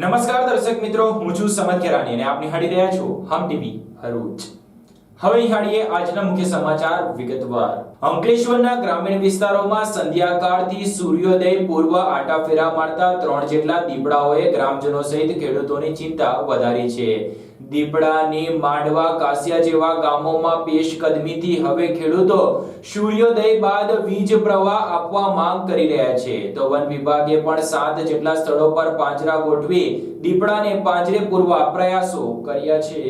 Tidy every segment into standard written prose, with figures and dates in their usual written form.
નમસ્કાર દર્શક મિત્રો, હું છું સમત કેરાની અને આપ નિહાળી રહ્યા છો હમ ટીવી ભરૂચ। હવે નિહાળીએ આજના મુખ્ય સમાચાર વિગતવાર। અંકલેશ્વરના ગ્રામીણ વિસ્તારોમાં સંધ્યાકાળથી સૂર્યોદય પૂર્વ આટાફેરા મારતા 3 જેટલા દીપડાઓએ ગ્રામજનો સહિત ખેડૂતોની ચિંતા વધારી છે। દીપડાની માંડવા કાસિયા જેવા ગામોમાં પેશકદમીથી હવે ખેડૂતો સૂર્યોદય બાદ વીજ પ્રવાહ આપવા માંગ કરી રહ્યા છે। તો વન વિભાગે પણ 7 જેટલા સ્થળો પર પાંજરા ગોઠવી દીપડાને પાંજરે પૂરવા પ્રયાસો કર્યા છે।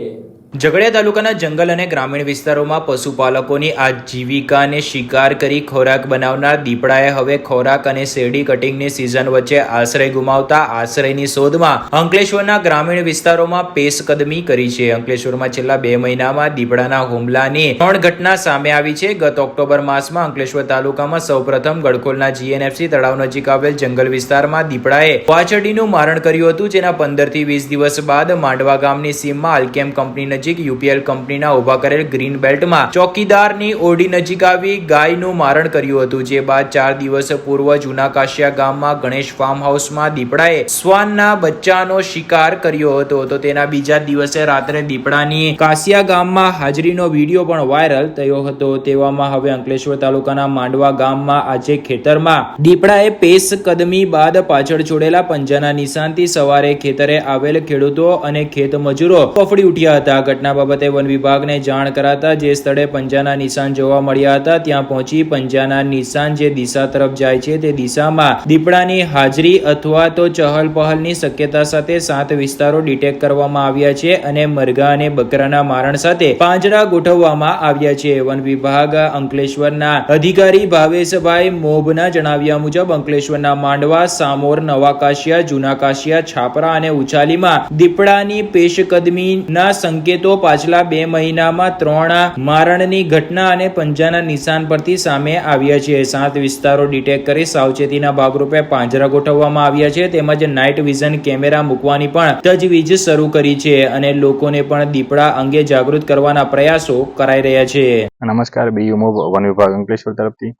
ઝઘડિયા તાલુકાના જંગલ અને ગ્રામીણ વિસ્તારોમાં પશુપાલકોની આજીવિકાને શિકાર કરી ખોરાક બનાવનાર દીપડાએ હવે ખોરાક અને શેરડી કટિંગની સિઝન વચ્ચે આશ્રય ગુમાવતા આશ્રયની શોધમાં અંકલેશ્વરના ગ્રામીણ વિસ્તારોમાં પેશકદમી કરી છે। અંકલેશ્વરમાં છેલ્લા 2 મહિનામાં દીપડાના હુમલાની 3 ઘટના સામે આવી છે। ગત ઓક્ટોબર માસમાં અંકલેશ્વર તાલુકામાં સૌપ્રથમ ગડખોલના જીએનએફસી તળાવ નજીક આવેલ જંગલ વિસ્તારમાં દીપડાએ વાછરડીનું મારણ કર્યું હતું, જેના 15 થી 20 દિવસ બાદ માંડવા ગામની સીમમાં આલ્કેમ કંપની નજીક યુપીએલ કંપનીના ઉભા કરેલ ગ્રીન બેલ્ટમાં ચોકીદારની ઓરડી નજીક આવી ગાયનું મારણ કર્યું હતું। જે બાદ 4 દિવસ પૂર્વ જૂના કાશિયા ગામમાં ગણેશ ફાર્મ હાઉસમાં દીપડાએ શ્વાનના બચ્ચાનો શિકાર કર્યો હતો। તો તેના બીજા દિવસે રાત્રે દીપડાની કાશિયા ગામમાં હાજરીનો વિડીયો પણ વાયરલ થયો હતો। તેવામાં હવે અંકલેશ્વર તાલુકાના માંડવા ગામમાં આજે ખેતરમાં દીપડાએ પેશકદમી બાદ પાછળ છોડેલા પંજાના નિશાનથી સવારે ખેતરે આવેલ ખેડૂતો અને ખેત મજૂરો ફફડી ઉઠ્યા હતા। ઘટના બાબતે વન વિભાગને જાણ કરાતા જે સ્થળે પંજાના નિશાન જોવા મળ્યા હતા ત્યાં પહોંચી પંજાના નિશાન જે દિશા તરફ જાય છે તે દિશામાં દીપડાની હાજરી અથવા તો ચહલ પહલની શક્યતા સાથે 7 વિસ્તારો ડિટેક્ટ કરવામાં આવ્યા છે અને મરઘા અને બકરાના મારણ સાથે પાંજરા ગોઠવવામાં આવ્યા છે। વન વિભાગ અંકલેશ્વરના અધિકારી ભાવેશભાઈ મોભના જણાવ્યા મુજબ અંકલેશ્વરના માંડવા, સામોર, નવા કાશિયા, જૂના કાશિયા, છાપરા અને ઉછાલીમાં દીપડાની પેશકદમીના સંકેતો પાછલા 2 મહિનામાં 3 મારણની ઘટના અને પંજાના નિશાન પરથી સામે આવ્યા છે। 7 વિસ્તારો ડિટેક્ટ કરી સાવચેતીના ભાગરૂપે પાંજરા ગોઠવવામાં આવ્યા છે તેમજ નાઇટ વિઝન કેમેરા મૂકવાની પણ તજવીજ શરૂ કરી છે અને લોકોને પણ દીપડા અંગે જાગૃત કરવાના પ્રયાસો કરાઈ રહ્યા છે। નમસ્કાર, બીયુ મોબ વન વિભાગ અંકલેશ્વર તરફથી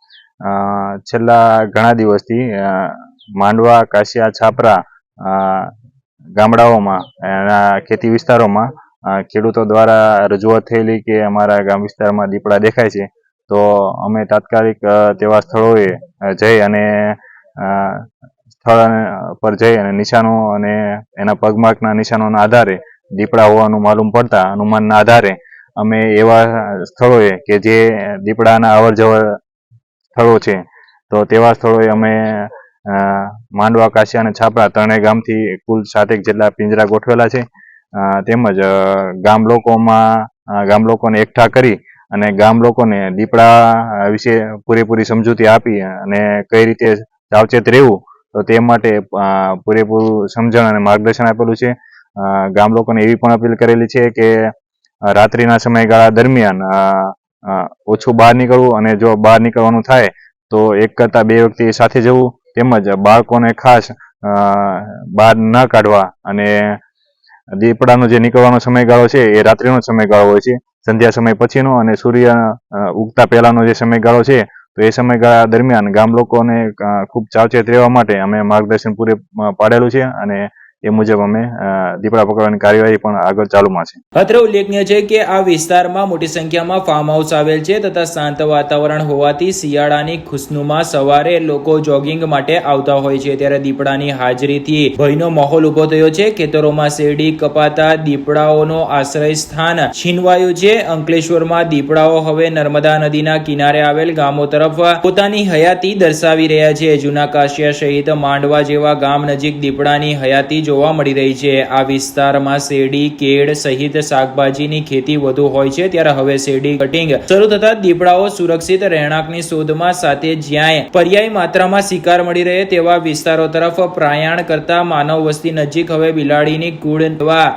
છેલ્લા ઘણા દિવસથી માંડવા, કાશિયા, છાપરા ગામડાઓમાં ખેતી વિસ્તારોમાં ખેડૂતો દ્વારા રજૂઆત થયેલી કે અમારા ગામ વિસ્તારમાં દીપડા દેખાય છે, તો અમે તાત્કાલિક તેવા સ્થળોએ જઈ અને સ્થળ પર જઈ અને નિશાનો અને એના પગમાર્કના નિશાનોના આધારે દીપડા હોવાનું માલુમ પડતા અનુમાનના આધારે અમે એવા સ્થળોએ કે જે દીપડાના અવર જવર સ્થળો છે તો તેવા સ્થળોએ અમે માંડવા, કાશિયા અને છાપરા 3 ગામથી કુલ 7 જેટલા પિંજરા ગોઠવેલા છે। તેમજ ગામ લોકોને એકઠા કરી અને ગામ લોકોને દીપડા વિશે પૂરેપૂરી સમજૂતી આપી અને કઈ રીતે સાવચેત રહેવું તો તે માટે પૂરેપૂરું સમજણ અને માર્ગદર્શન આપેલું છે। ગામ લોકોને એવી પણ અપીલ કરેલી છે કે રાત્રિના સમયગાળા દરમિયાન ઓછું બહાર નીકળવું અને જો બહાર નીકળવાનું થાય તો 1 કરતાં 2 વ્યક્તિ સાથે જવું, તેમજ બાળકોને ખાસ બહાર ન કાઢવા અને દીપડાનો જે નીકળવાનો સમયગાળો છે એ રાત્રિનો સમયગાળો હોય છે, સંધ્યા સમય પછીનો અને સૂર્ય ઉગતા પહેલાનો જે સમયગાળો છે તો એ સમયગાળા દરમિયાન ગામ લોકોને ખૂબ સાવચેત રહેવા માટે અમે માર્ગદર્શન પૂરે પાડેલું છે અને એ મુજબ અમે દીપડા પકડવાની કાર્યવાહી પણ આગળ ચાલુમાં છે। અત્રે ઉલ્લેખનીય છે કે આ વિસ્તારમાં મોટી સંખ્યામાં ફાર્મ હાઉસ આવેલ છે તથા શાંત વાતાવરણ હોવાથી શિયાળાની ખુશનુમા સવારે લોકો જોગિંગ માટે આવતા હોય છે, ત્યારે દીપડાની હાજરીથી ભયનો માહોલ ઉભો થયો છે। ખેતરોમાં શેરડી કપાતા દીપડાઓનો આશ્રય સ્થાન છીનવાયું છે। અંકલેશ્વરમાં દીપડાઓ હવે નર્મદા નદીના કિનારે આવેલ ગામો તરફ પોતાની હયાતી દર્શાવી રહ્યા છે। જૂના કાશિયા સહિત માંડવા જેવા ગામ નજીક દીપડાની હયાતી જોવા મળી રહી છે। આ વિસ્તારમાં શેરડી, કેળ સહિત શાકભાજીની ખેતી વધુ હોય છે, ત્યારે હવે શેરડી કટિંગ શરૂ થતા દીપડાઓ સુરક્ષિત રહેણાંકની શોધમાં સાથે જ્યાં પર્યાય માત્રામાં શિકાર મળી રહે તેવા વિસ્તારો તરફ પ્રયાણ કરતા માનવ વસ્તી નજીક હવે બિલાડીની કુળ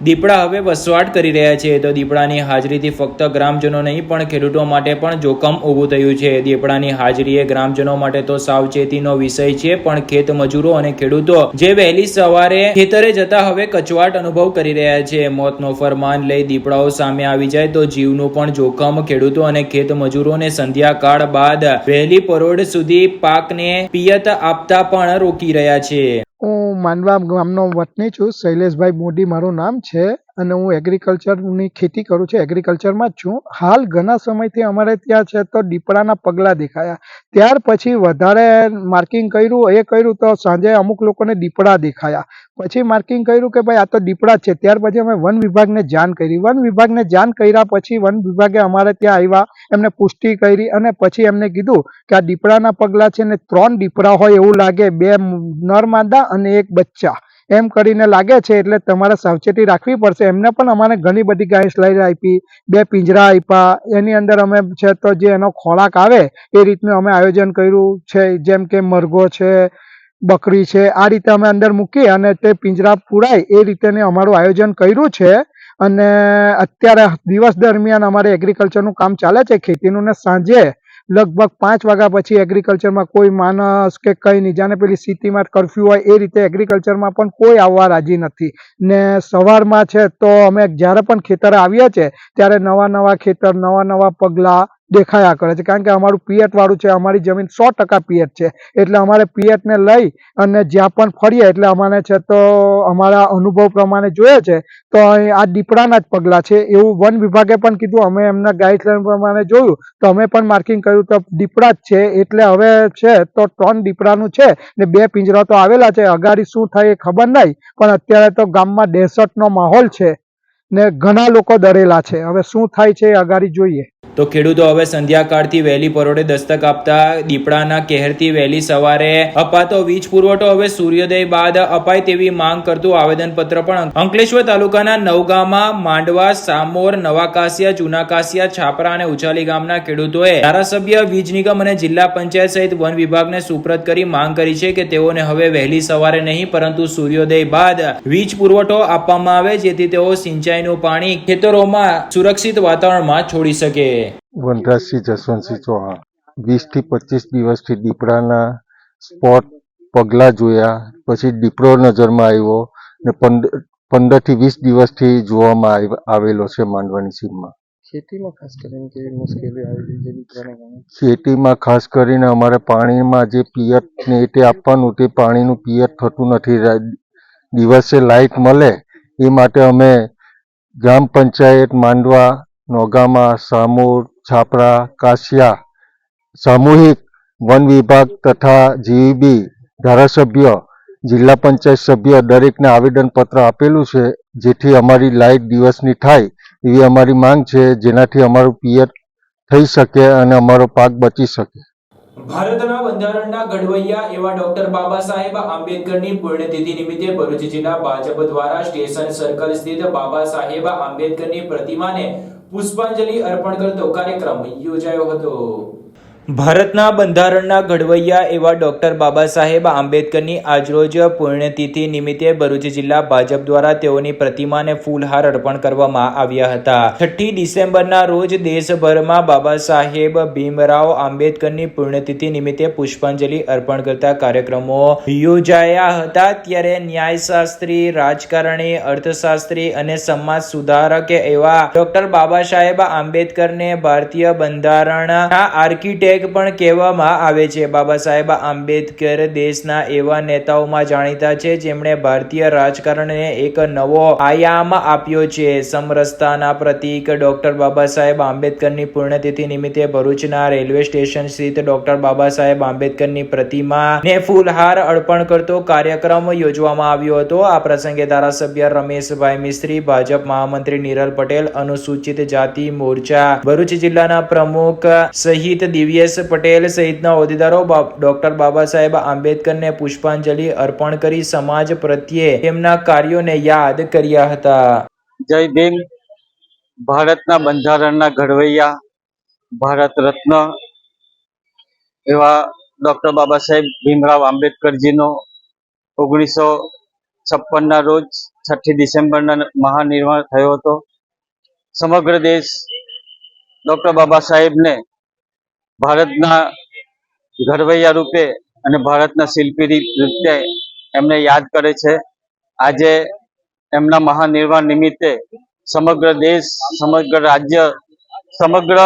દીપડા હવે વસવાટ કરી રહ્યા છે। તો દીપડાની હાજરીથી ફક્ત ગ્રામજનો નહીં પણ ખેડૂતો માટે પણ જોખમ ઊભું થયું છે। દીપડાની હાજરી એ ગ્રામજનો માટે તો સાવચેતીનો વિષય છે, પણ ખેત મજૂરો અને ખેડૂતો જે વહેલી સવારે ખેતરે જતા હવે કચવાટ અનુભવ કરી રહ્યા છે। મોતનો ફરમાન લઈ દીપડાઓ સામે આવી જાય તો જીવનું પણ જોખમ ખેડૂતો અને ખેત મજૂરોને સંધ્યાકાળ બાદ વહેલી પરોઢ સુધી પાકને પિયત આપતા પણ રોકી રહ્યા છે। હું માંડવા ગામનો વતની છું. શૈલેષભાઈ મોદી મારું નામ છે અને હું એગ્રીકલ્ચરની ખેતી કરું છું. એગ્રીકલ્ચરમાં જ છું. હાલ ઘણા સમયથી અમારે ત્યાં છે તો દીપડાના પગલા દેખાયા. ત્યાર પછી વધારે માર્કિંગ કર્યું તો સાંજે અમુક લોકોને દીપડા દેખાયા. પછી માર્કિંગ કર્યું કે ભાઈ આ તો દીપડા જ છે. ત્યાર પછી અમે વન વિભાગને જાણ કરી. વન વિભાગને જાણ કર્યા પછી વન વિભાગે અમારે ત્યાં આવ્યા, એમને પુષ્ટિ કરી અને પછી એમને કીધું કે આ દીપડાના પગલા છે ને 3 દીપડા હોય એવું લાગે, 2 નર માદા અને 1 બચ્ચા એમ કરીને લાગે છે, એટલે તમારે સાવચેતી રાખવી પડશે. એમને પણ અમારે ઘણી બધી ગાઈડલાઈન આપી, 2 પિંજરા આપ્યા, એની અંદર અમે છે તો જે એનો ખોરાક આવે એ રીતનું અમે આયોજન કર્યું છે. જેમ કે મરઘો છે, બકરી છે, આ રીતે અમે અંદર મૂકી અને તે પિંજરા પુરાય એ રીતે અમારું આયોજન કર્યું છે. અને અત્યારે દિવસ દરમિયાન અમારે એગ્રીકલ્ચરનું કામ ચાલે છે, ખેતીનું, ને સાંજે લગભગ 5 વાગ્યા પછી એગ્રીકલ્ચરમાં કોઈ માણસ કે કંઈ નહીં, જાણે પેલી સિટીમાં કર્ફ્યુ હોય એ રીતે એગ્રીકલ્ચરમાં પણ કોઈ આવવા રાજી નથી. ને સવારમાં છે તો અમે જ્યારે પણ ખેતરે આવીએ છીએ ત્યારે નવા ખેતર, નવા પગલાં દેખાયા કરે છે. કારણ કે અમારું પિયત વાળું છે, અમારી જમીન 100% પિયત છે, એટલે અમારે પિયતને લઈ અને જ્યાં પણ ફરીએ એટલે અમારે છે તો અમારા અનુભવ પ્રમાણે જોઈએ છે તો આ દીપડાના જ પગલાં છે એવું વન વિભાગે પણ કીધું. અમે એમના ગાઈડલાઈન પ્રમાણે જોયું તો અમે પણ માર્કિંગ કર્યું તો દીપડા જ છે. એટલે હવે છે તો 3 દીપડાનું છે ને 2 પિંજરા તો આવેલા છે. અગાડી શું થાય એ ખબર નહીં, પણ અત્યારે તો ગામમાં દહેશતનો માહોલ છે ને ઘણા લોકો ડરેલા છે. હવે શું થાય છે એ અગાડી જોઈએ. તો ખેડૂતો હવે સંધ્યાકાળથી વહેલી પરોઢે દસ્તક આપતા દીપડાના કહેરથી વહેલી સવારે અપાતો વીજ પુરવઠો હવે સૂર્યોદય બાદ અપાય તેવી માંગ કરતું આવેદનપત્ર પણ અંકલેશ્વર તાલુકાના નવગામા, માંડવા, સામોર, નવા કાસિયા, જૂના કાસિયા, છાપરા અને ઉચાલી ગામના ખેડૂતોએ ધારાસભ્ય, વીજ નિગમ અને જિલ્લા પંચાયત સહિત વન વિભાગને સુપ્રત કરી માંગ કરી છે કે તેઓને હવે વહેલી સવારે નહીં પરંતુ સૂર્યોદય બાદ વીજ પુરવઠો આપવામાં આવે, જેથી તેઓ સિંચાઈનું પાણી ખેતરોમાં સુરક્ષિત વાતાવરણમાં છોડી શકે. વનરાજસિંહ જસવંતસિંહ ચૌહાણ. 20 થી 25 દિવસથી દીપડાના સ્પોટ પગલા જોયા, પછી દીપડો નજરમાં આવ્યો ને 15 થી 20 દિવસથી જોવામાં આવેલો છે માંડવાની સીમમાં. ખેતીમાં ખાસ કરીને કેવી મુશ્કેલી આવી છે દીપડાના કારણે? ખેતીમાં ખાસ કરીને અમારે પાણીમાં જે પિયત ને તે આપવાનું તે પાણીનું પિયત થતું નથી. દિવસે લાઇટ મળે એ માટે અમે ગ્રામ પંચાયત માંડવા, નોગામા, સામોર, છાપરા, કાસિયા, સામૂહિક વન વિભાગ તથા જીવીબી, ધારાસભ્ય, જિલ્લા પંચાયત સભ્ય દરેકને આવેદનપત્ર આપેલું છે, જેથી અમારી લાઇટ દિવસની થાય એવી અમારી માંગ છે, જેનાથી અમારું પિયત થઈ શકે અને અમારો પાક બચી શકે. ભારતના બંધારણના ઘડવૈયા એવા ડોક્ટર બાબા સાહેબ આંબેડકરની પુણ્યતિથિ નિમિત્તે ભરૂચ જિલ્લા ભાજપ દ્વારા સ્ટેશન સર્કલ સ્થિત બાબા સાહેબ આંબેડકરની પ્રતિમાને પુષ્પાંજલિ અર્પણ કરતો કાર્યક્રમ યોજાયો હતો. ભારતના બંધારણના ઘડવૈયા એવા ડોક્ટર બાબા સાહેબ આંબેડકરની આજરોજ પુણ્યતિથિ નિમિત્તે ભરૂચ જિલ્લા ભાજપ દ્વારા તેઓની પ્રતિમાને ફૂલહાર અર્પણ કરવામાં આવ્યા હતા. 6 ડિસેમ્બરના રોજ દેશભરમાં બાબા સાહેબ ભીમરાવ આંબેડકરની પુણ્યતિથિ નિમિત્તે પુષ્પાંજલિ અર્પણ કરતા કાર્યક્રમો યોજાયા હતા. ત્યારે ન્યાયશાસ્ત્રી, રાજકારણી, અર્થશાસ્ત્રી અને સમાજ સુધારક એવા ડોક્ટર બાબા સાહેબ આંબેડકરને ભારતીય બંધારણના આર્કિટેક્ટ પણ કહેવામાં આવે છે. બાબા સાહેબ આંબેડકર દેશના એવા નેતાઓમાં જાણીતા છે જેમણે ભારતીય રાજકારણને એક નવો આયામ આપ્યો છે. સમરસતાના પ્રતીક ડોક્ટર બાબા સાહેબ આંબેડકરની પુણ્યતિથિ નિમિત્તે ભરૂચના રેલવે સ્ટેશન સ્થિત ડોક્ટર બાબા સાહેબ આંબેડકરની પ્રતિમાને ફૂલહાર અર્પણ કરતો કાર્યક્રમ યોજવામાં આવ્યો હતો. આ પ્રસંગે ધારાસભ્ય રમેશભાઈ મિસ્ત્રી, ભાજપ મહામંત્રી નિરલ પટેલ, અનુસૂચિત જાતિ મોરચા ભરૂચ જિલ્લાના પ્રમુખ સહિત દિવ્યેશ પટેલ સહિતના હોદ્દેદારો ડોક્ટર બાબા સાહેબ આંબેડકરને પુષ્પાંજલિ અર્પણ કરી સમાજ પ્રત્યે તેમના કાર્યોને યાદ કર્યા હતા. જય ભીમ. ભારતના બંધારણના ઘડવૈયા, ભારત રત્ન એવા ડોક્ટર બાબા સાહેબ ભીમરાવ આંબેડકરજીનો 1956ના રોજ 6 ડિસેમ્બરના મહાનિર્વાણ થયો હતો. સમગ્ર દેશ ડોક્ટર બાબા સાહેબને ભારતના ઘડવૈયા રૂપે અને ભારતના શિલ્પી રૂપે એમને યાદ કરે છે. આજે એમના મહાનિર્વાણ નિમિત્તે સમગ્ર દેશ, સમગ્ર રાજ્ય, સમગ્ર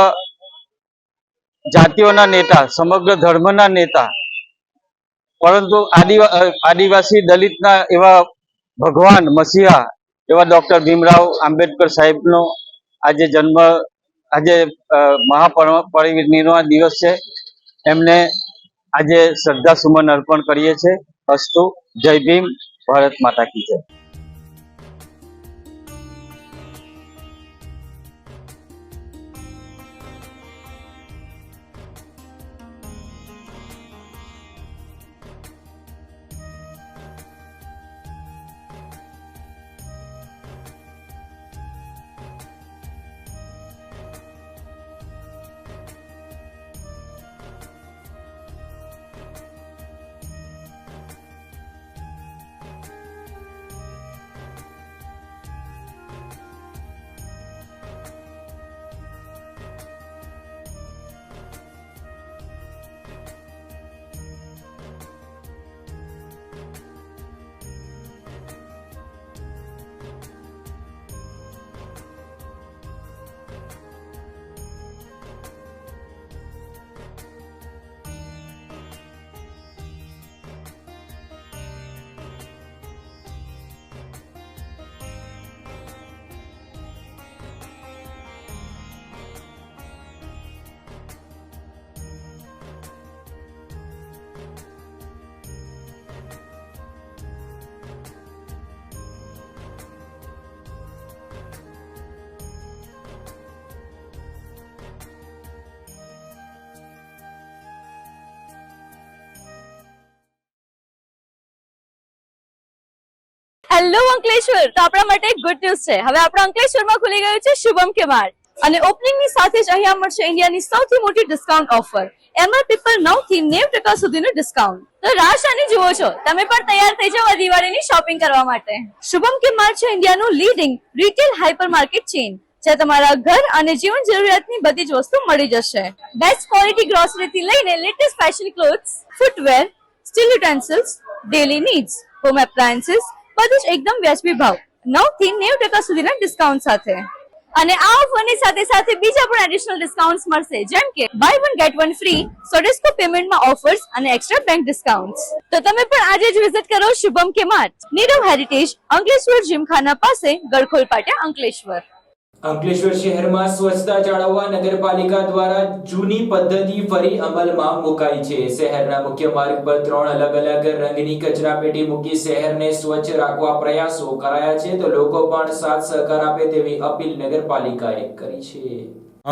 જાતિઓના નેતા, સમગ્ર ધર્મના નેતા પરંતુ આદિવાસી દલિતના એવા ભગવાન મસીહા એવા ડોક્ટર ભીમરાવ આંબેડકર સાહેબનો આજે મહાપરિનિર્વાણ દિવસ છે. એમને આજે શ્રદ્ધા સુમન અર્પણ કરીએ છીએ. અસ્તુ. જય ભીમ. ભારત માતા કી જય. હેલો અંકલેશ્વર, તો આપણા માટે એક ગુડ ન્યૂઝ છે. હવે આપણા અંકલેશ્વરમાં ખુલી ગયું છે શુભમ કે માર્ટ અને ઓપનિંગની સાથે જ અહીંયા મળશે ઇન્ડિયાની સૌથી મોટી ડિસ્કાઉન્ટ ઓફર. MRP પર 9 થી 90% સુધીનું ડિસ્કાઉન્ટ. તો રાહ શાની જુઓ છો? તમે પણ તૈયાર થઈ જાઓ આ દિવાળીની શોપિંગ કરવા માટે. શુભમ કે માર્ટ છે ઇન્ડિયાનું leading retail hyper market chain, જ્યાં તમારા ઘર અને જીવન જરૂરિયાતની બધી જ વસ્તુ મળી જશે. બેસ્ટ ક્વોલિટી ગ્રોસરીથી લઈને latest fashion clothes, footwear, steel utensils, daily needs, home appliances બધું જ એકદમ વ્યાજબી ભાવ 9 થી 90% સુધીના ડિસ્કાઉન્ટ સાથે. અને આ ઓફરની સાથે સાથે બીજા પણ એડિશનલ ડિસ્કાઉન્ટ્સ મળશે, જેમ કે buy one get one free, Sodexo પેમેન્ટમાં ઓફર્સ અને એક્સ્ટ્રા બેંક ડિસ્કાઉન્ટ્સ. તો તમે પણ આજે જ વિઝિટ કરો Shubham K Mart, Nirav heritage, Ankleshwar gymkhana પાસે, ગળખોલ પાટિયા, અંકલેશ્વર. અંકલેશ્વર શહેરમાં સ્વચ્છતા જાળવવા નગરપાલિકા દ્વારા જૂની પદ્ધતિ ફરી અમલમાં મુકાઈ છે. શહેરના મુખ્ય માર્ગ પર 3 અલગ અલગ રંગની કચરાપેટી મૂકી શહેરને સ્વચ્છ રાખવા પ્રયાસો કરાયા છે, તો લોકો પણ સાથ સહકાર આપે તેવી અપીલ નગરપાલિકાએ કરી છે.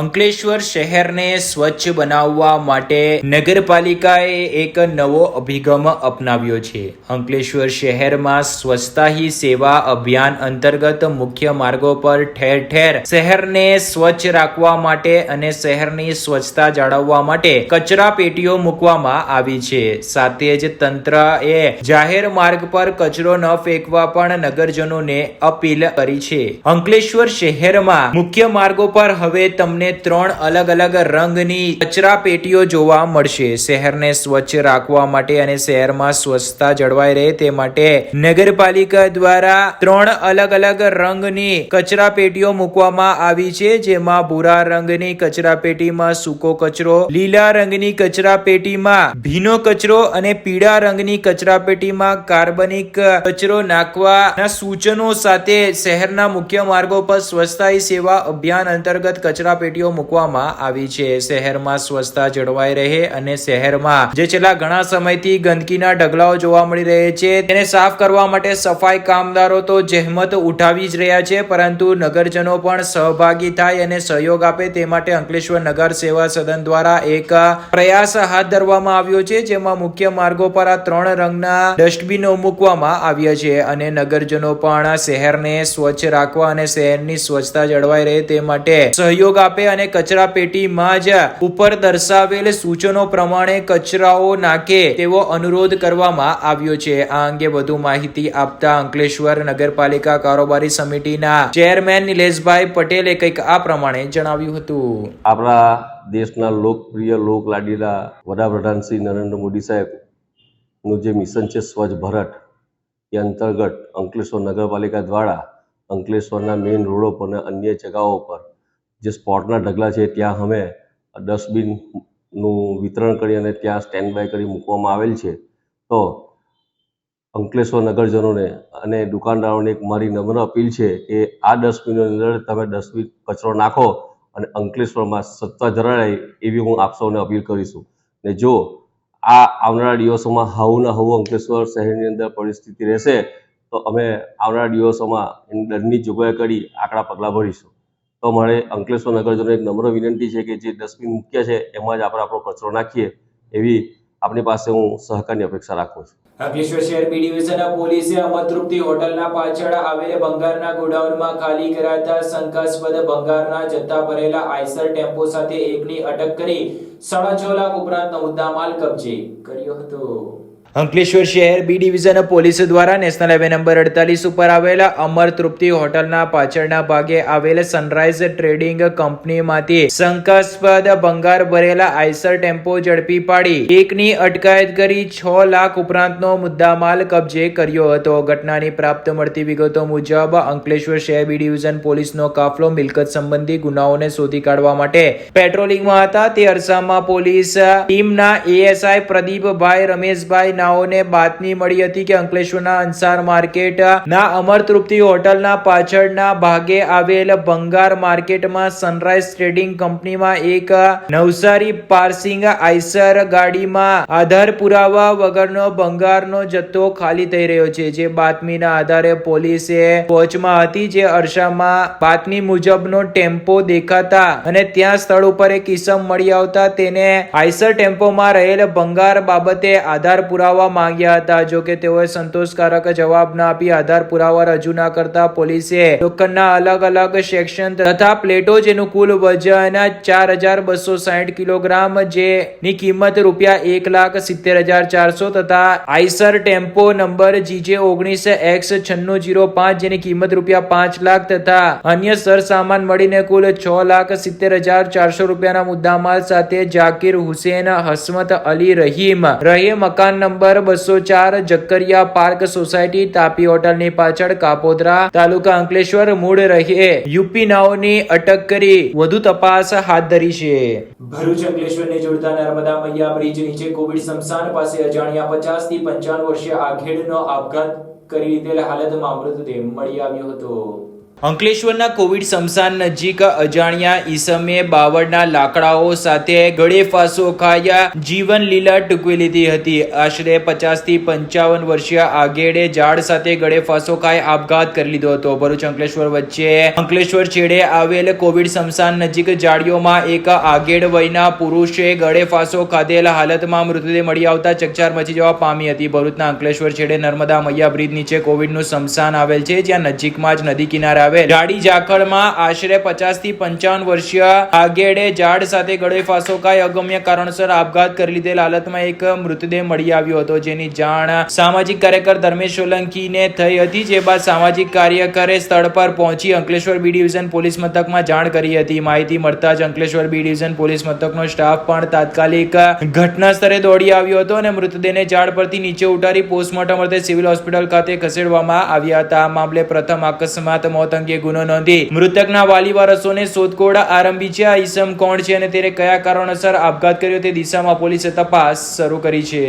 અંકલેશ્વર શહેરને સ્વચ્છ બનાવવા માટે નગરપાલિકાએ એક નવો અભિગમ અપનાવ્યો છે. અંકલેશ્વર શહેરમાં સ્વચ્છતા હી સેવા અભિયાન અંતર્ગત મુખ્ય માર્ગો પર ઠેર ઠેર શહેરને સ્વચ્છ રાખવા માટે અને શહેરની સ્વચ્છતા જાળવવા માટે કચરા પેટીઓ મૂકવામાં આવી છે. સાથે જ તંત્રએ જાહેર માર્ગ પર કચરો ન ફેંકવા પણ નગરજનોને અપીલ કરી છે. અંકલેશ્વર શહેરમાં મુખ્ય માર્ગો પર હવે તમને 3 અલગ અલગ રંગની કચરા પેટીઓ જોવા મળશે. શહેરને સ્વચ્છ રાખવા માટે અને શહેરમાં સ્વચ્છતા જળવાઈ રહે તે માટે નગરપાલિકા દ્વારા 3 અલગ અલગ રંગની કચરા પેટીઓ મૂકવામાં આવી છે, જેમાં ભૂરા રંગની કચરા પેટીમાં સૂકો કચરો, લીલા રંગની કચરા પેટીમાં ભીનો કચરો અને પીળા રંગની કચરા પેટીમાં કાર્બનિક કચરો નાખવાના સૂચનો સાથે શહેરના મુખ્ય માર્ગો પર સ્વચ્છતા હી સેવા અભિયાન અંતર્ગત કચરા પેટીઓ મૂકવામાં આવી છે. શહેરમાં સ્વચ્છતા જળવાઈ રહે અને શહેરમાં જે છેલ્લા ઘણા સમયથી ગંદકીના ઢગલાઓ જોવા મળી રહે છે તેને સાફ કરવા માટે સફાઈ કામદારો તો જહેમત ઉઠાવી જ રહ્યા છે, પરંતુ નગરજનો પણ સહભાગી થાય અને સહયોગ આપે તે માટે અંકલેશ્વર નગર સેવા સદન દ્વારા એક પ્રયાસ હાથ ધરવામાં આવ્યો છે, જેમાં મુખ્ય માર્ગો પર આ 3 રંગના ડસ્ટબિનો મૂકવામાં આવ્યા છે અને નગરજનો પણ શહેરને સ્વચ્છ રાખવા અને શહેરની સ્વચ્છતા જળવાઈ રહે તે માટે સહયોગ આપે અને કચરા પેટીમાં જ ઉપર દર્શાવેલ સૂચનો પ્રમાણે કચરાઓ નાખે તેવો અનુરોધ કરવામાં આવ્યો છે. આ અંગે વધુ માહિતી આપતા અંકલેશ્વર નગરપાલિકા કારોબારી સમિતિના ચેરમેન નિલેશભાઈ પટેલે કંઈક આ પ્રમાણે જણાવ્યું હતું. આપણા દેશના લોકપ્રિય લોકલાડીલા વડાપ્રધાન શ્રી નરેન્દ્ર મોદી સાહેબનું જે મિશન છે સ્વચ્છ ભારત, એ અંતર્ગત અંકલેશ્વર નગરપાલિકા દ્વારા અંકલેશ્વરના મેઇન રોડો પર અને અન્ય જગાઓ પર જે સ્પોટના ઢગલા છે ત્યાં અમે ડસ્ટબિનનું વિતરણ કરી અને ત્યાં સ્ટેન્ડ બાય કરી મૂકવામાં આવેલ છે. તો અંકલેશ્વર નગરજનોને અને દુકાનદારોને એક મારી નમ્ર અપીલ છે કે આ ડસ્ટબિનની અંદર તમે ડસ્ટબિન કચરો નાખો અને અંકલેશ્વરમાં સત્તા ધરાય એવી હું આપ સૌને અપીલ કરીશું. ને જો આ આવનારા દિવસોમાં હવું અંકલેશ્વર શહેરની અંદર પરિસ્થિતિ રહેશે તો અમે આવનારા દિવસોમાં એની દંડની જોગવાઈ કરી આકરા પગલાં ભરીશું. તો મારે અંકલેશ્વર નગરજનોને એક નમ્ર વિનંતી છે કે જે ડસ્ટબિન મૂક્યા છે એમાં જ આપણે આપણો કચરો નાખીએ એવી આપણી પાસે હું સહકારની અપેક્ષા રાખું છું. અંકલેશ્વર શહેર બી ડિવિઝન પોલીસે અમરતૃપ્તિ હોટલના પાછળ આવેલ ભંગારના ગોડાઉનમાં ખાલી કરાતા શંકાસ્પદ ભંગારના જથ્થા ભરેલા આઈસર ટેમ્પો સાથે એકની અટક કરી 6.5 લાખ ઉપરાંતનો મુદ્દામાલ કબજે કર્યો હતો. અંકલેશ્વર શહેર બી ડિવિઝન પોલીસ દ્વારા નેશનલ હાઈવે નંબર 48 ઉપર આવેલા અમરતૃપ્તિ હોટલના પાછળના ભાગે આવેલ સનરાઈઝ ટ્રેડિંગ કંપનીમાંથી શંકાસ્પદ ભંગાર ભરેલા આઈસર ટેમ્પો ઝડપી પાડી એકની અટકાયત કરી 6 લાખ ઉપરાંતનો મુદ્દામાલ કબજે કર્યો હતો. ઘટનાની પ્રાપ્ત મળતી વિગતો મુજબ અંકલેશ્વર શહેર બી ડિવિઝન પોલીસનો કાફલો મિલકત સંબંધી ગુનાઓને શોધી કાઢવા માટે પેટ્રોલિંગમાં હતા. તે અરસામાં પોલીસ ટીમના એએસઆઈ પ્રદીપભાઈ રમેશભાઈ નાઓને બાતમી મળી હતી કે અંકલેશ્વરના અંસાર માર્કેટ ના અમરતૃપ્તિ હોટલના પાછળના ભાગે આવેલ ભંગાર માર્કેટમાં સનરાઈઝ ટ્રેડિંગ કંપનીમાં એક નવસારી પાર્સિંગ આઈસર ગાડીમાં આધાર પુરાવા વગરનો ભંગારનો જથ્થો ખાલી થઈ રહ્યો છે. જે બાતમીના આધારે પોલીસે પહોંચમાં હતી. જે અરસામાં બાતમી મુજબનો ટેમ્પો દેખાતા અને ત્યાં સ્થળ ઉપર એક કિસ્મ મળી આવતા તેને આઈસર ટેમ્પોમાં રહેલ ભંગાર બાબતે આધાર પુરાવા માંગ્યા હતા. જો કે તેઓએ સંતોષકારક જવાબ ના આપી આધાર પુરાવા રજૂ ના કરતા પોલીસે ટોકનના અલગ અલગ સેક્શન તથા પ્લેટો જેનું કુલ વજન 4260 કિલોગ્રામ જેની કિંમત ₹1,70,400 તથા આઈસર ટેમ્પો નંબર GJ19X9605 જેની કિંમત ₹5 લાખ તથા અન્ય સરસામાન મળીને કુલ ₹6,70,400 મુદ્દામાલ સાથે જાકીર હુસેન હસમત અલી રહીમ રહે મકાન number 204 Zakaria park society Tapi હોટલની પાછળ કાપોદ્રા તાલુકા અંકલેશ્વર મૂળ રહે યુપી નાઓની અટક કરી વધુ તપાસ હાથ ધરી છે. ભરૂચ અંકલેશ્વરને જોડતા નર્મદા મૈયા બ્રિજ નીચે કોવિડ સ્મશાન પાસે અજાણ્યા 50 થી 55 વર્ષીય આઘેડનો આપઘાત કરી લીધેલ હાલતમાં મૃતદેહ મળી આવ્યો હતો. અંકલેશ્વરના કોવિડ સ્મશાન નજીક અજાણ્યા ઈસમે બાવળના લાકડાઓ સાથે ગળે ફાંસો ખાઈ જીવન લીલા ટૂંકવી લીધી હતી. આશરે 50 થી 55 વર્ષીય આઘેડે ઝાડ સાથે ગળે ફાંસો ખાઈ આપઘાત કરી લીધો હતો. ભરૂચ અંકલેશ્વર વચ્ચે અંકલેશ્વર છેડે આવેલ કોવિડ સ્મશાન નજીક ઝાડીઓમાં એક આઘેડ વયના પુરુષે ગળે ફાંસો ખાધેલ હાલતમાં મૃતદેહ મળી આવતા ચકચાર મચી જવા પામી હતી. ભરૂચના અંકલેશ્વર છેડે નર્મદા મૈયા બ્રિજ નીચે કોવિડનું સ્મશાન આવેલ છે, જ્યાં નજીકમાં જ નદી કિનારે ગાડી ઝાકળમાં આશરે 50 થી 55 વર્ષીય આગેડે ઝાડ સાથે ગળે ફાંસો ખાઈ અગમ્ય કારણસર આપઘાત કરી લીધેલ હાલતમાં એક મૃતદેહ મળી આવ્યો હતો. જેની જાણ સામાજિક કાર્યકર ધર્મેશ સોલંકીને થઈ હતી. જે બાદ સામાજિક કાર્યકરે સ્થળ પર પહોંચી અંકલેશ્વર બી ડિવિઝન પોલીસ મથકમાં જાણ કરી હતી. માહિતી મળતા જ અંકલેશ્વર બી ડિવિઝન પોલીસ મથકનો સ્ટાફ પણ તાત્કાલિક ઘટના સ્થળે દોડી આવ્યો હતો અને મૃતદેહને ઝાડ પરથી નીચે ઉતારી પોસ્ટમોર્ટમ અર્થે સિવિલ હોસ્પિટલ ખાતે ખસેડવામાં આવ્યા હતા. આ મામલે પ્રથમ અકસ્માત મોત અંગે ગુનો નોંધી મૃતકના વાલી વારસોને શોધખોળ આરંભી છે. આ ઈસમ કોણ છે અને તેને કયા કારણોસર આપઘાત કર્યો તે દિશામાં પોલીસે તપાસ શરૂ કરી છે.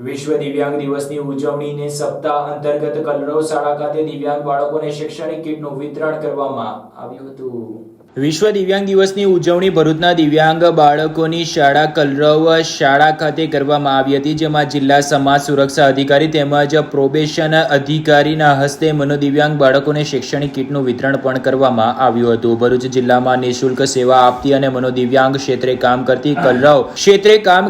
વિશ્વ દિવ્યાંગ દિવસની ઉજવણીને સપ્તાહ અંતર્ગત કલરવ શાળા ખાતે દિવ્યાંગ બાળકોને શૈક્ષણિક કીટનું વિતરણ કરવામાં આવ્યું હતું. વિશ્વ દિવ્યાંગ દિવસની ઉજવણી ભરૂચના દિવ્યાંગ બાળકોની શાળા કલરવ શાળા ખાતે કરવામાં આવી હતી. જેમાં જિલ્લા સમાજ સુરક્ષા અધિકારી તેમજ પ્રોબેશન અધિકારીના હસ્તે મનોદિવ્યાંગ બાળકોને શૈક્ષણિક કીટનું વિતરણ પણ કરવામાં આવ્યું હતું. ભરૂચ જિલ્લામાં નિઃશુલ્ક સેવા આપતી અને મનોદિવ્યાંગ ક્ષેત્રે કામ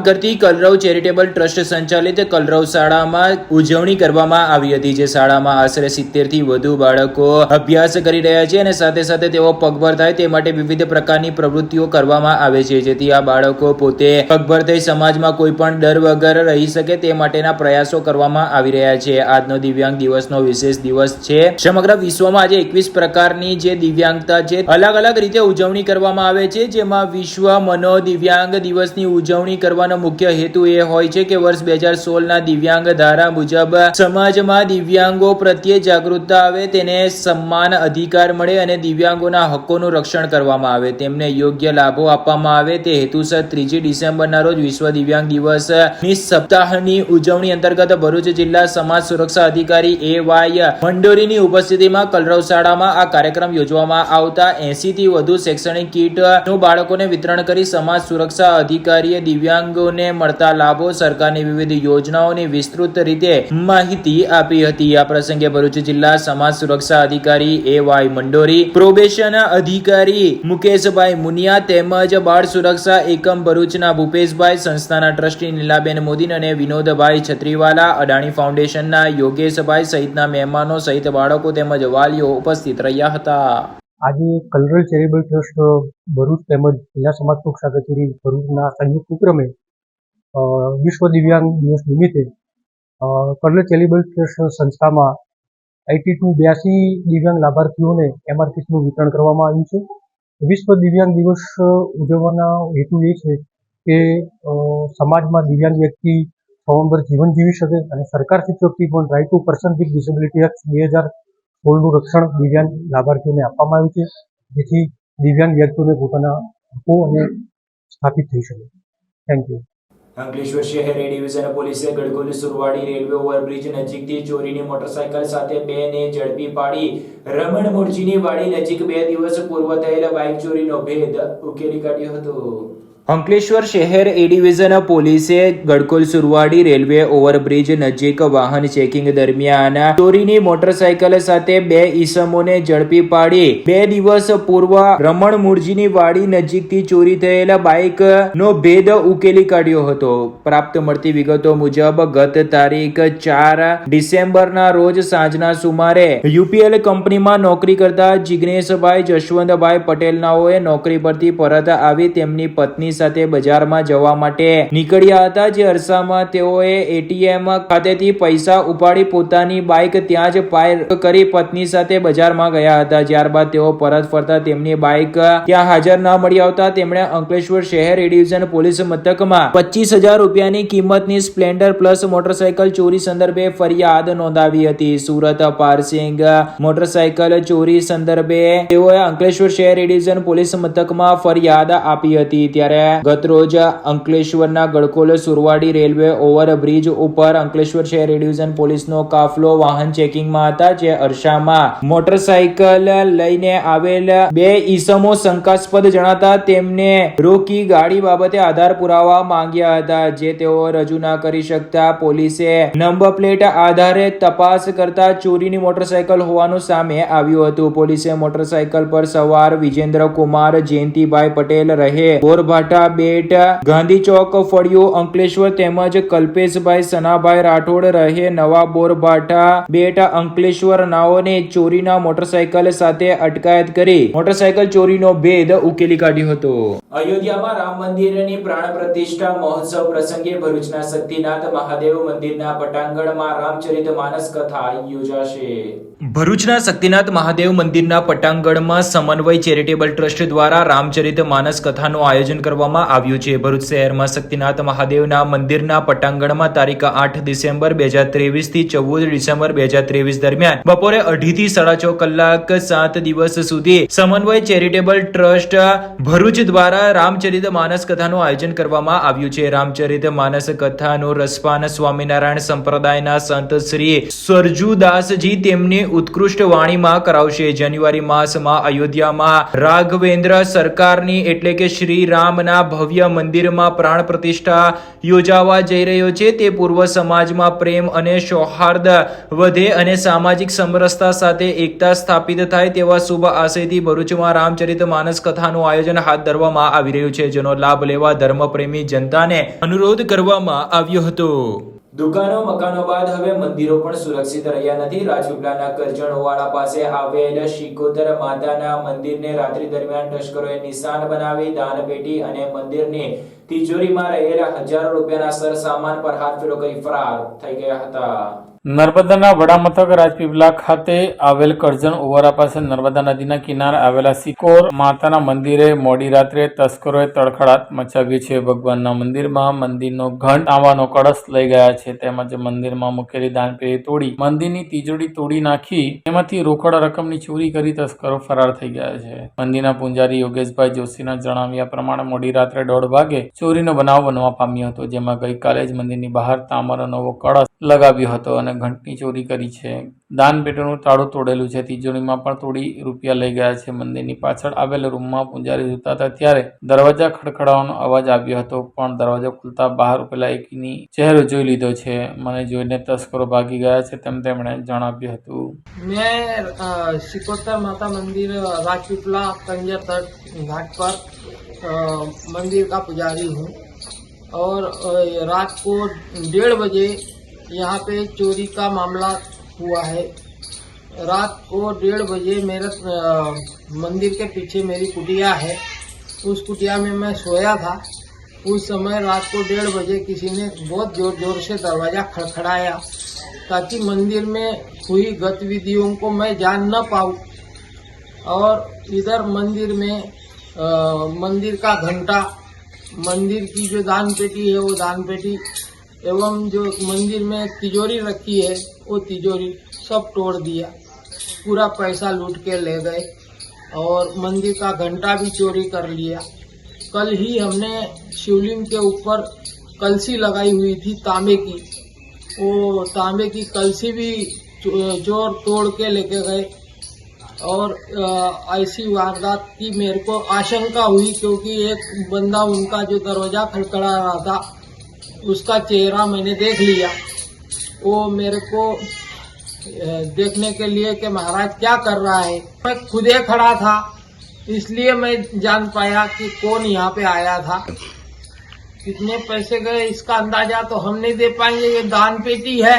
કરતી કલરવ ચેરિટેબલ ટ્રસ્ટ સંચાલિત કલરવ શાળામાં ઉજવણી કરવામાં આવી હતી. જે શાળામાં આશરે 70 થી વધુ બાળકો અભ્યાસ કરી રહ્યા છે અને સાથે સાથે તેઓ પગભર થાય તે માટે વિવિધ પ્રકારની પ્રવૃત્તિઓ કરવામાં આવે છે, જેથી આ બાળકો પોતે પગભર થઈ સમાજમાં કોઈ પણ ડર વગર રહી શકે તે માટેના પ્રયાસો કરવામાં આવી રહ્યા છે. આજનો દિવ્યાંગ દિવસનો વિશેષ દિવસ છે. સમગ્ર વિશ્વમાં આજે 21 પ્રકારની જે દિવ્યાંગતા છે અલગ અલગ રીતે ઉજવણી કરવામાં આવે છે. જેમાં વિશ્વ મનોદિવ્યાંગ દિવસની ઉજવણી કરવાનો મુખ્ય હેતુ એ હોય છે કે વર્ષ 2016ના દિવ્યાંગ ધારા મુજબ સમાજમાં દિવ્યાંગો પ્રત્યે જાગૃતતા આવે, તેને સન્માન અધિકાર મળે અને દિવ્યાંગોના હકોનું રક્ષણ સંરક્ષણ કરવામાં આવે, તેમને યોગ્ય લાભો આપવામાં આવે તે હેતુસર 3 ડિસેમ્બરના રોજ વિશ્વ દિવ્યાંગ દિવસની સપ્તાહની ઉજવણી અંતર્ગત ભરૂચ જિલ્લા સમાજ સુરક્ષા અધિકારી A.Y. મંડોરીની ઉપસ્થિતિમાં કલરવ શાળામાં આ કાર્યક્રમ યોજવામાં આવતા 80 થી વધુ શૈક્ષણિક કીટનું બાળકોને વિતરણ કરી સમાજ સુરક્ષા અધિકારીએ દિવ્યાંગોને મળતા લાભો, સરકારની વિવિધ યોજનાઓની વિસ્તૃત રીતે માહિતી આપી હતી. આ પ્રસંગે ભરૂચ જિલ્લા સમાજ સુરક્ષા અધિકારી A.Y. મંડોરી, પ્રોબેશન અધિકારી મુકેશભાઈ મુનિયા તેમજ બાળ સુરક્ષા એકમ ભરૂચના ભૂપેશભાઈ, સંસ્થાના ટ્રસ્ટી નીલાબેન મોદી અને વિનોદભાઈ છત્રીવાલા, અદાણી ફાઉન્ડેશનના યોગેશભાઈ સહિતના મહેમાનો સહિત બાળકો તેમજ વાલીઓ ઉપસ્થિત રહ્યા હતા. આજે કલરલ ચેરિટેબલ ટ્રસ્ટ ભરૂચ તેમજ જિલ્લા સમાજ સુરક્ષા કચેરી ભરૂચના સંયુક્ત ઉપક્રમે વિશ્વ દિવ્યાંગ દિવસ નિમિત્તે કલરલ ચેરિટેબલ ટ્રસ્ટ સંસ્થામાં 82 દિવ્યાંગ લાભાર્થીઓને MR કિટનું વિતરણ કરવામાં આવ્યું છે. વિશ્વ દિવ્યાંગ દિવસ ઉજવવાના હેતુ એ છે કે સમાજમાં દિવ્યાંગ વ્યક્તિ સ્વતંત્ર જીવન જીવી શકે અને સરકાર તરફથી પણ right to person with disability act 2016નું રક્ષણ દિવ્યાંગ લાભાર્થીઓને આપવામાં આવ્યું છે, જેથી દિવ્યાંગ વ્યક્તિઓને પોતાના હકો અને સ્થાપિત થઈ શકે. Thank you. અંકલેશ્વર શહેર એ ડિવિઝન પોલીસે ગડકોલી સુરવાડી રેલવે ઓવરબ્રિજ નજીકથી ચોરીની મોટરસાયકલ સાથે 2 ને ઝડપી પાડી રમણ મૂળજીની વાડી નજીક 2 દિવસ પૂર્વ થયેલા બાઇક ચોરીનો ભેદ ઉકેલી કાઢ્યો હતો. અંકલેશ્વર શહેર એ ડિવિઝન પોલીસે ગડકોલ સુરવાડી રેલવે ઓવરબ્રિજ નજીક વાહન ચેકિંગ દરમિયાન ચોરીની મોટરસાયકલ સાથે 2 ઈસમોને ઝડપી પાડી 2 દિવસ પૂર્વ રમણ મૂળજીની વાડી નજીકથી ચોરી થયેલા બાઇકનો ભેદ ઉકેલી કાઢ્યો હતો. પ્રાપ્ત મળતી વિગતો મુજબ ગત તારીખ 4 ડિસેમ્બરના રોજ સાંજના સુમારે UPL કંપનીમાં નોકરી કરતા જિગ્નેશભાઈ જશવંતભાઈ પટેલ નાઓએ નોકરી પરથી પરત આવી તેમની પત્ની સાથે બજારમાં જવા માટે નીકળ્યા હતા. જે અરસામાં તેઓએ ATM ખાતેથી પૈસા ઉપાડી પોતાની બાઇક ત્યાં જ પાર્ક કરી પત્ની સાથે બજારમાં ગયા હતા. ત્યારબાદ તેઓ પરત ફરતા તેમની બાઇક ત્યાં હાજર ન મળી આવતા તેમણે અંકલેશ્વર શહેર એ ડિવિઝન પોલીસ મથકમાં 25,000 રૂપિયાની કિંમતની સ્પ્લેન્ડર પ્લસ મોટરસાયકલ ચોરી સંદર્ભે ફરિયાદ નોંધાવી હતી. સુરત પાર્સિંગ મોટરસાયકલ ચોરી સંદર્ભે તેઓએ અંકલેશ્વર શહેર એ ડિવિઝન પોલીસ મથકમાં ફરિયાદ આપી હતી. ત્યારે ગતરોજ અંકલેશ્વરના ગડકોલ સુરવાડી રેલવે ઓવરબ્રિજ ઉપર અંકલેશ્વર શહેર એ ડિવિઝન પોલીસનો કાફલો વાહન ચેકિંગમાં હતા. જે અરસામાં મોટરસાયકલ લઈને આવેલ 2 ઈસમો શંકાસ્પદ જણાતા તેમને રોકી ગાડી બાબતે આધાર પુરાવા માંગ્યા હતા, જે તેઓ રજૂ ન કરી શકતા પોલીસે નંબર પ્લેટ આધારે તપાસ કરતા ચોરીની મોટરસાયકલ હોવાનું સામે આવ્યું હતું. પોલીસે મોટરસાયકલ પર સવાર વિજેન્દ્ર કુમાર જયંતિભાઈ પટેલ રહે બોરભાટા બેટ ગાંધી ચોક ફળિયો અંકલેશ્વર તેમજ કલ્પેશભાઈ સનાભાઈ રાઠોડ રહે નવા બોરભાટા બેટ અંકલેશ્વર નાઓને ચોરીના મોટરસાયકલ સાથે અટકાયત કરી મોટરસાયકલ ચોરીનો ભેદ ઉકેલી કાઢ્યો હતો. અયોધ્યામાં રામ મંદિરની પ્રાણ પ્રતિષ્ઠા મહોત્સવ પ્રસંગે ભરૂચના શક્તિનાથ મહાદેવ મંદિરના પટાંગણમાં રામચરિત માનસ કથા યોજાશે. ભરૂચના શક્તિનાથ મહાદેવ મંદિરના પટાંગણમાં સમન્વય ચેરિટેબલ ટ્રસ્ટ દ્વારા રામચરિત માનસ કથાનું આયોજન કરવામાં આવ્યું છે. ભરૂચ શહેરમાં શક્તિનાથ મહાદેવના મંદિરના પટાંગણમાં તારીખ 8 ડિસેમ્બર 2023 થી 14 ડિસેમ્બર 2023 દરમિયાન બપોરે 2:30 થી 4.5 કલાક 7 દિવસ સુધી સમન્વય ચેરિટેબલ ટ્રસ્ટ ભરૂચ દ્વારા રામચરિત માનસ કથાનું આયોજન કરવામાં આવ્યું છે. રામચરિત માનસ કથાનું રસપાન સ્વામિનારાયણ સંપ્રદાયના સંત શ્રી સરજુદાસજી તેમની ઉત્કૃષ્ટ વાણીમાં કરાવશે. જાન્યુઆરી માસમાં અયોધ્યામાં રાઘવેન્દ્ર સરકારની એટલે કે શ્રી રામના ભવ્ય મંદિરમાં પ્રાણ પ્રતિષ્ઠા યોજાવા જઈ રહ્યો છે. તે પૂર્વ સમાજમાં પ્રેમ અને સૌહાર્દ વધે અને સામાજિક સમરસતા સાથે એકતા સ્થાપિત થાય તેવા શુભ આશયથી ભરૂચમાં રામચરિત માનસ કથાનું આયોજન હાથ ધરવામાં આવી રહ્યું છે, જેનો લાભ લેવા ધર્મપ્રેમી જનતાને અનુરોધ કરવામાં આવ્યો હતો. દુકાનો મકાનો બાદ હવે મંદિરો પણ સુરક્ષિત રહ્યા નથી. રાજપીપળાના કરજણવાડા પાસે આવેલ શિકોતર માતાના મંદિરને રાત્રિ દરમિયાન તસ્કરોએ નિશાન બનાવી દાનપેટી અને મંદિરની તિજોરીમાં રહેલા હજારો રૂપિયાના સરસામાન પર હાથ ફેરો કરી ફરાર થઈ ગયા હતા. નર્મદાના વડામથક રાજપીપળા ખાતે આવેલ કરજણ ઓવરા પાસે નર્મદા નદીના કિનારે આવેલા સિકોર માતાના મંદિરે મોડી રાત્રે તસ્કરોએ તડખડાટ મચાવી છે. ભગવાનના મંદિરમાં મંદિરનો ઘંટ તાંબાનો કળશ લઈ ગયા છે, તેમજ મંદિરમાં મૂકેલી દાનપેટી તોડી મંદિરની તિજોરી તોડી નાખી તેમાંથી રોકડ રકમની ચોરી કરી તસ્કરો ફરાર થઈ ગયા છે. મંદિરના પૂજારી યોગેશભાઈ જોશીના જણાવ્યા પ્રમાણે મોડી રાત્રે 1:30 વાગે ચોરીનો બનાવ બનવા પામ્યો હતો, જેમાં ગઈકાલે જ મંદિરની બહાર તાંબાનો નવો કળશ લગાવ્યો હતો અને ઘંટની ચોરી કરી છે. દાનપેટીનું તાળું તોડેલું છે, તિજોરીમાં પણ તોડી રૂપિયા લઈ ગયા છે. મંદિરની પાછળ આવેલ રૂમમાં પૂજારી સૂતા હતા ત્યારે દરવાજા ખડખડાવાનો અવાજ આવ્યો હતો, પણ દરવાજો ખુલતા બહાર ઉભેલા એકની ચહેરો જોઈ લીધો છે. મને જોઈને તસ્કરો ભાગી ગયા છે તેમ તેમણે જણાવ્યું હતું. मैं सिकोतर माता मंदिर राजपीपला कंजर तट घाट पर मंदिर का पुजारी हूँ और रात को 1:30 बजे यहाँ पे चोरी का मामला हुआ है. रात को 1:30 बजे मेरे मंदिर के पीछे मेरी कुटिया है, उस कुटिया में मैं सोया था. उस समय रात को 1:30 बजे किसी ने बहुत जोर जोर से दरवाज़ा खड़खड़ाया ताकि मंदिर में हुई गतिविधियों को मैं जान न पाऊँ. और इधर मंदिर में मंदिर का घंटा, मंदिर की जो दान पेटी है वो दान पेटी एवं जो मंदिर में तिजोरी रखी है वो तिजोरी सब तोड़ दिया, पूरा पैसा लूट के ले गए और मंदिर का घंटा भी चोरी कर लिया. कल ही हमने शिवलिंग के ऊपर कलसी लगाई हुई थी तांबे की, वो तांबे की कलसी भी चोर तोड़ के लेके गए और ऐसी वारदात की मेरे को आशंका हुई क्योंकि एक बंदा उनका जो दरवाजा खड़खड़ा रहा था उसका चेहरा मैंने देख लिया. वो मेरे को देखने के लिए कि महाराज क्या कर रहा है, मैं खुद ही खड़ा था इसलिए मैं जान पाया कि कौन यहाँ पे आया था. कितने पैसे गए इसका अंदाजा तो हम नहीं दे पाएंगे, ये दान पेटी है.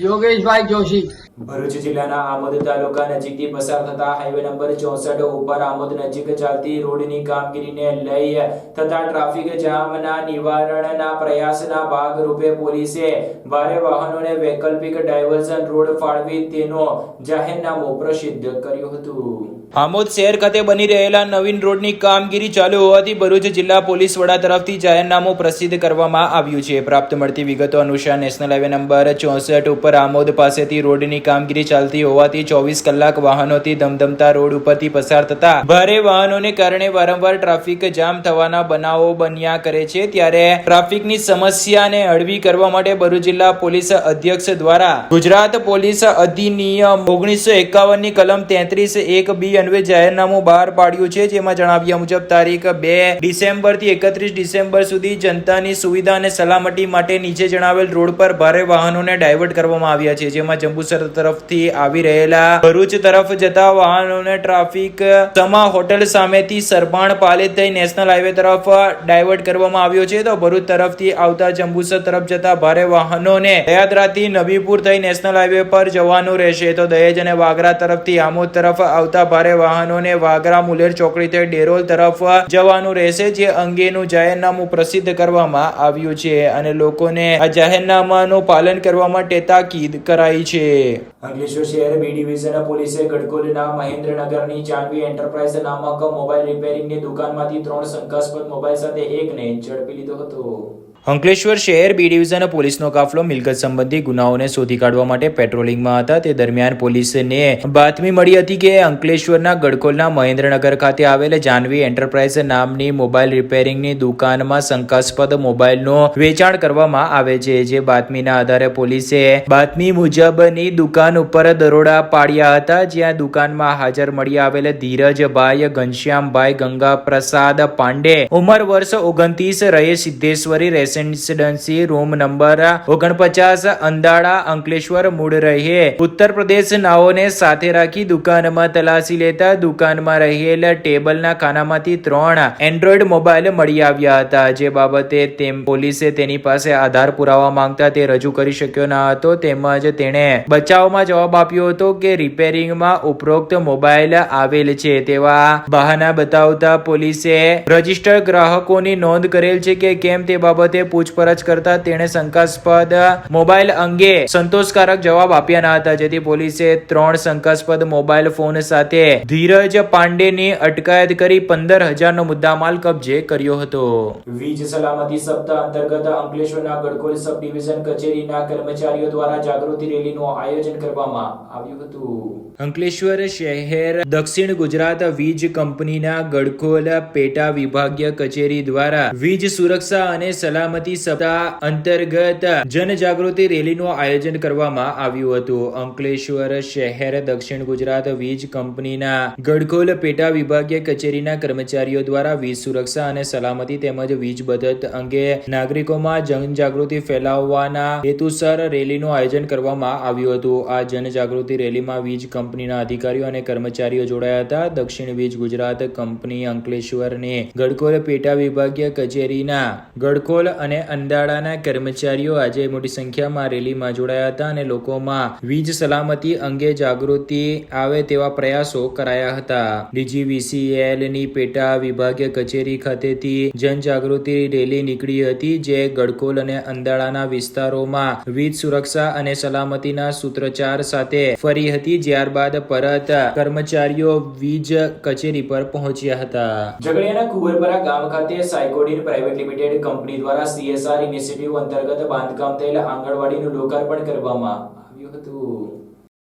योगेशभाई जोशी. ભરૂચ જિલ્લાના આમોદ તાલુકા નજીકથી પસાર થતા હાઈવે નંબર 64 ઉપર આમોદ નજીક ચાલતી રોડની કામગીરીને લઈ થતા ટ્રાફિક જામના નિવારણના પ્રયાસના ભાગરૂપે પોલીસે ભારે વાહનોને વૈકલ્પિક ડાયવર્ઝન રોડ ફાળવી તેનો જાહેરનામું પ્રસિદ્ધ કર્યું હતું. આમોદ શહેર ખાતે બની રહેલા નવીન રોડની કામગીરી ચાલુ હોવાથી ભરૂચ જિલ્લા પોલીસ વડા તરફથી જાહેરનામું પ્રસિદ્ધ કરવામાં આવ્યું છે. પ્રાપ્ત મળતી વિગતો અનુસાર નેશનલ હાઈવે નંબર 64 ઉપર આમોદ પાસેથી રોડની કામગીરી ચાલતી હોવાથી 24 કલાક વાહનોથી ધમધમતા રોડ ઉપરથી પસાર થતા ભારે વાહનોને કારણે વારંવાર ટ્રાફિક જામ થવાના બનાવો બન્યા કરે છે. ત્યારે ટ્રાફિકની સમસ્યાને હળવી કરવા માટે ભરૂચ જિલ્લા પોલીસ અધ્યક્ષ દ્વારા ગુજરાત પોલીસ અધિનિયમ 1951 ની કલમ 33(1)(b) અન્વયે જાહેરનામું બહાર પાડ્યું છે. જેમાં જણાવ્યા મુજબ તારીખ 2 ડિસેમ્બર થી 31 ડિસેમ્બર સુધી જનતાની સુવિધા અને સલામતી માટે નીચે જણાવેલ રોડ પર ભારે વાહનોને ડાયવર્ટ કરવામાં આવ્યા છે. જેમાં જંબુસર તરફથી આવી રહેલા ભરૂચ તરફ જતા વાહનોને ટ્રાફિક સમા હોટલ સામેથી સરબાણ પાલેજ થઈ નેશનલ હાઈવે તરફ ડાયવર્ટ કરવામાં આવ્યો છે. તો ભરૂચ તરફથી આવતા જંબુસર તરફ જતા ભારે વાહનોને દયાદરાથી નબીપુર થઈ નેશનલ હાઈવે પર જવાનું રહેશે. તો દહેજ અને વાગરા તરફથી આમોદ તરફ આવતા ભારે વાહનોને વાગરા મુલેર ચોકડી થઈ ડેરોલ તરફ જવાનું રહેશે. જે અંગેનું જાહેરનામું પ્રસિદ્ધ કરવામાં આવ્યું છે અને લોકોને આ જાહેરનામાનું પાલન કરવા માટે તાકીદ કરાઈ છે. અંકલેશ્વર શહેર બી ડિવિઝન પોલીસે ગડકોલના મહેન્દ્રનગરની જાનવી એન્ટરપ્રાઇઝ નામક મોબાઈલ રિપેરિંગની દુકાનમાંથી 3 શંકાસ્પદ મોબાઈલ સાથે એકને ઝડપી લીધો હતો. અંકલેશ્વર શહેર બી ડિવિઝન પોલીસનો કાફલો મિલકત સંબંધી ગુનાઓને શોધી કાઢવા માટે પેટ્રોલિંગમાં હતા. તે દરમિયાન પોલીસને બાતમી મળી હતી કે અંકલેશ્વરના ગડકોલના મહેન્દ્રનગર ખાતે આવેલ જાનવી એન્ટરપ્રાઇઝ નામની મોબાઈલ રિપેરિંગની દુકાનમાં શંકાસ્પદ મોબાઈલનું વેચાણ કરવામાં આવે છે. જે બાતમીના આધારે પોલીસે બાતમી મુજબની દુકાન ઉપર દરોડા પાડ્યા હતા. જ્યાં દુકાનમાં હાજર મળી આવેલ ધીરજભાઈ ઘનશ્યામભાઈ ગંગાપ્રસાદ પાંડે, ઉંમર વર્ષ 29, રહે Siddheshwari, residency, room number 49, Andada, Ankleshwar, મૂળ રહે ઉત્તર પ્રદેશ નાઓને સાથે રાખી દુકાનમાં તલાશી લેતા દુકાનમાં રહેલ ટેબલના ખાનામાંથી 3 એન્ડ્રોઈડ મોબાઈલ મળી આવ્યા હતા. જે બાબતે પોલીસે તેની પાસે આધાર પુરાવા માંગતા તે રજૂ કરી શક્યો ન હતો. તેમજ તેણે બચાવમાં જવાબ આપ્યો હતો કે રિપેરિંગમાં ઉપરોક્ત મોબાઈલ આવેલ છે તેવા બહાના બતાવતા પોલીસે રજિસ્ટર્ડ ગ્રાહકોની નોંધ કરેલ છે કે કેમ તે બાબતે પોલીસે પૂછપરછ કરતા તેણે શંકાસ્પદ મોબાઈલ અંગે સંતોષકારક જવાબ આપ્યા ન હતા, જેથી પોલીસે 3 શંકાસ્પદ મોબાઈલ ફોન સાથે ધીરજ પાંડેની અટકાયત કરી 15,000 નો મુદ્દામાલ કબજે કર્યો હતો. વીજ સલામતી સપ્તાહ અંતર્ગત અંકલેશ્વરના ગડકોલ સબ ડિવિઝન કચેરીના કર્મચારીઓ દ્વારા જાગૃતિ રેલીનું આયોજન કરવામાં આવ્યું હતું. અંકલેશ્વર શહેર દક્ષિણ ગુજરાત વીજ કંપનીના ગડકોલ પેટા વિભાગીય કચેરી દ્વારા વીજ સુરક્ષા અને સલામતી સપ્તાહ અંતર્ગત જનજાગૃતિ રેલીનું આયોજન કરવામાં આવ્યું હતું. અંકલેશ્વર શહેર દક્ષિણ ગુજરાત વીજ કંપનીના ગડકોલ પેટા વિભાગીય કચેરીના કર્મચારીઓ દ્વારા વીજ સુરક્ષા અને સલામતી તેમજ વીજ બચત અંગે નાગરિકોમાં જનજાગૃતિ ફેલાવવાના હેતુસર રેલીનું આયોજન કરવામાં આવ્યું હતું. આ જનજાગૃતિ રેલીમાં વીજ કંપનીના અધિકારીઓ અને કર્મચારીઓ જોડાયા હતા. દક્ષિણ વીજ ગુજરાત કંપની અંકલેશ્વરની ગડકોલ પેટા વિભાગીય કચેરીના ગડકોલ અને અંડાળાના કર્મચારીઓ આજે મોટી સંખ્યામાં રેલીમાં જોડાયા હતા અને લોકોમાં વીજ સલામતી અંગે જાગૃતિ આવે તેવા પ્રયાસો કરાયા હતા. DGVCL ની પેટા વિભાગીય કચેરી ખાતેથી જનજાગૃતિ રેલી નીકળી હતી, જે ગડકોલ અને અંડાળાના વિસ્તારોમાં વીજ સુરક્ષા અને સલામતીના સૂત્રોચ્ચાર સાથે ફરી હતી. ત્યારબાદ પરત કર્મચારીઓ વીજ કચેરી પર પહોંચ્યા હતા. ઝઘડિયાના કુંવરપરા ગામ ખાતે સાયકોડિન પ્રાઇવેટ લિમિટેડ કંપની દ્વારા CSR ઇનિશિયેટિવ અંતર્ગત બાંધકામ થયેલ આંગણવાડીનું લોકાર્પણ કરવામાં આવ્યું હતું.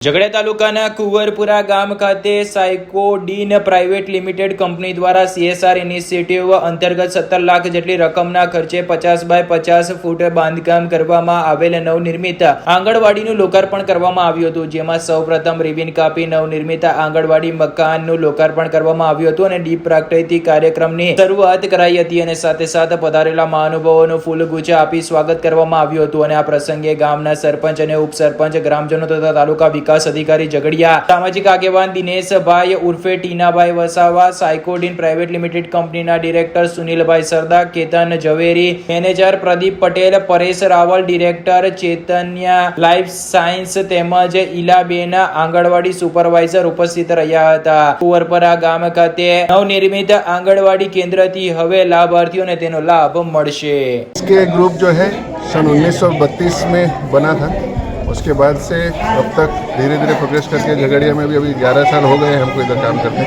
ઝઘડિયા તાલુકાના કુંવરપુરા ગામ ખાતે સાયકોડિન પ્રાઇવેટ લિમિટેડ કંપની દ્વારા CSR ઇનિશિયેટિવ અંતર્ગત 17 લાખ જેટલી રકમના ખર્ચે 50 બાય 50 ફૂટ બાંધકામ કરવામાં આવેલ નવનિર્મિત આંગણવાડીનું લોકાર્પણ કરવામાં આવ્યું હતું, જેમાં સૌપ્રથમ રિબિન કાપી નવનિર્મિત આંગણવાડી મકાનનું લોકાર્પણ કરવામાં આવ્યું હતું અને દીપ પ્રાગટ્યથી કાર્યક્રમની શરૂઆત કરાઈ હતી અને સાથે સાથે પધારેલા મહાનુભાવોનું ફૂલગુચ્છ આપી સ્વાગત કરવામાં આવ્યું હતું. અને આ પ્રસંગે ગામના સરપંચ અને ઉપસરપંચ, ગ્રામજનો તથા તાલુકા વિકાસ અધિકારી ઝઘડિયા, સામાજિક આગેવાન દિનેશભાઈ ઉર્ફે ટીનાભાઈ વસાવા, સાયકોડિન પ્રાઇવેટ લિમિટેડ કંપનીના ડિરેક્ટર સુનિલભાઈ સરદા, કેતન ઝવેરી, મેનેજર પ્રદીપ પટેલ, પરેશ રાવલ, ડિરેક્ટર ચૈતન્ય લાઈફ સાયન્સ તેમજ ઈલાબેન આંગણવાડી સુપરવાઇઝર ઉપસ્થિત રહ્યા હતા. કુંવરપરા ગામ ખાતે નવનિર્મિત આંગણવાડી કેન્દ્રથી હવે લાભાર્થીઓને તેનો લાભ મળશે. इसके ग्रुप जो है सन 1932 में बना था. उसके बाद से अब तक धीरे धीरे प्रोग्रेस करके झगड़िया में भी अभी 11 साल हो गए हैं हमको इधर काम करते.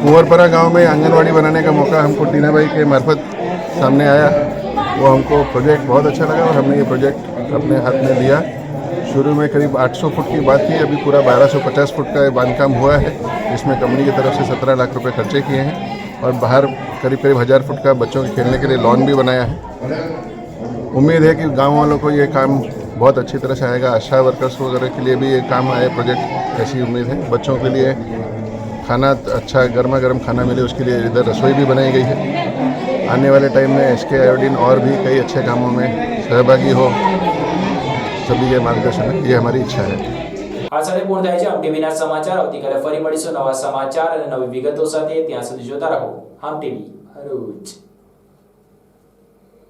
कुंवरपरा गांव में आंगनवाड़ी बनाने का मौका हमको टीना भाई के मार्फत सामने आया. वो हमको प्रोजेक्ट बहुत अच्छा लगा और हमने ये प्रोजेक्ट अपने हाथ में लिया. शुरू में करीब 800 फुट की बात थी, अभी पूरा 1250 फुट का बांधकाम हुआ है. इसमें कंपनी की तरफ से 17 लाख रुपए खर्चे किए हैं और बाहर करीब 1000 फुट का बच्चों के खेलने के लिए लॉन भी बनाया है. उम्मीद है कि गाँव वालों को ये काम बहुत अच्छी तरह से आएगा. आशा वर्कर्स वगैरह के लिए भी ये काम आए प्रोजेक्ट, ऐसी उम्मीद है. बच्चों के लिए खाना अच्छा गर्मा गर्म खाना मिले, उसके लिए इधर रसोई भी बनाई गई है. आने वाले टाइम में SK आयोडीन और भी कई अच्छे कामों में सहभागी हो, सभी के मार्गदर्शन, ये हमारी इच्छा है. આ સાથે પૂર્ણ થાય છે આમ ટીવીના સમાચાર. આવતીકાલે ફરી મળીશું નવા સમાચાર અને નવી વિગતો સાથે. ત્યાં સુધી જોતા રહો આમ ટીવી ભરૂચ.